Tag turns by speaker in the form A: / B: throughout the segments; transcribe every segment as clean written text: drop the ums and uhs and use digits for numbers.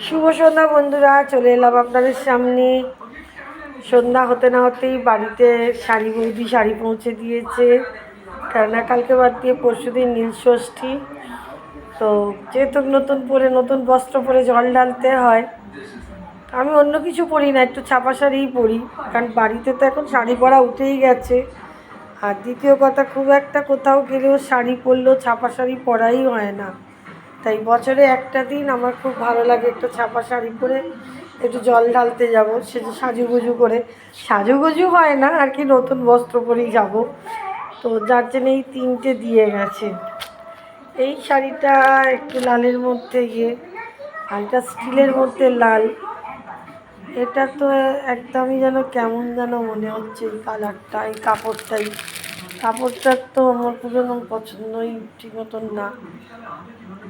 A: শুভ সন্ধ্যা বন্ধুরা, চলে এলাম আপনাদের সামনে। সন্ধ্যা হতে না হতেই বাড়িতে বৌদি শাড়ি পৌঁছে দিয়েছে, কেননা কালকে বাদ দিয়ে পরশুদিন নীলষষ্ঠী। তো যেহেতু নতুন নতুন বস্ত্র পরে জল ঢালতে হয়, আমি অন্য কিছু পরি না, একটু ছাপা শাড়িই পরি, কারণ বাড়িতে তো এখন শাড়ি পরা উঠেই গেছে। আর দ্বিতীয় কথা, খুব একটা কোথাও গেলেও শাড়ি পরলেও ছাপা শাড়ি পরাই হয় না। তাই বছরে একটা দিন আমার খুব ভালো লাগে একটু ছাপা শাড়ি পরে একটু জল ঢালতে যাব, সে যে সাজুগুজু করে। সাজুগুজু হয় না আর কি, নতুন বস্ত্র পরেই যাব। তো যার জন্য এই তিনটে দিয়ে গেছে। এই শাড়িটা একটু লালের মধ্যে আর এটা স্টিলের মধ্যে লাল। এটা তো একদমই যেন কেমন যেন মনে হচ্ছে, এই কালারটা, এই কাপড়টার তো আমার পুরো পছন্দই ঠিক মতন না।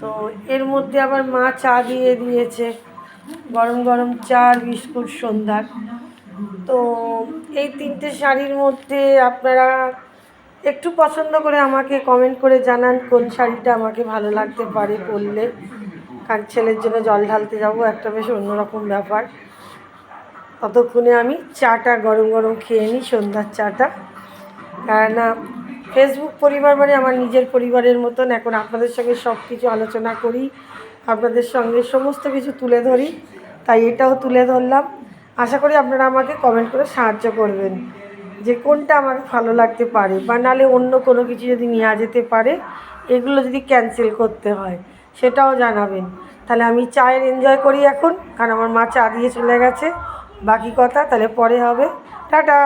A: তো এর মধ্যে আবার মা চা দিয়ে দিয়েছে, গরম গরম চা আর বিস্কুট সন্ধ্যার। তো এই তিনটে শাড়ির মধ্যে আপনারা একটু পছন্দ করে আমাকে কমেন্ট করে জানান কোন শাড়িটা আমাকে ভালো লাগতে পারে পরলে। কারণ ছেলের জন্য জল ঢালতে যাবো, একটা বেশ অন্যরকম ব্যাপার। ততক্ষণে আমি চাটা গরম গরম খেয়ে নিই, সন্ধ্যার চাটা। কেননা ফেসবুক পরিবার মানে আমার নিজের পরিবারের মতন। এখন আপনাদের সঙ্গে সব কিছু আলোচনা করি, আপনাদের সঙ্গে সমস্ত কিছু তুলে ধরি, তাই এটাও তুলে ধরলাম। আশা করি আপনারা আমাকে কমেন্ট করে সাহায্য করবেন যে কোনটা আমাকে ভালো লাগতে পারে, বা নাহলে অন্য কোনো কিছু যদি নেওয়া যেতে পারে, এগুলো যদি ক্যান্সেল করতে হয় সেটাও জানাবেন। তাহলে আমি চায়ের এনজয় করি এখন, কারণ আমার মা চা দিয়ে চলে গেছে। বাকি কথা তাহলে পরে হবে। টাটা।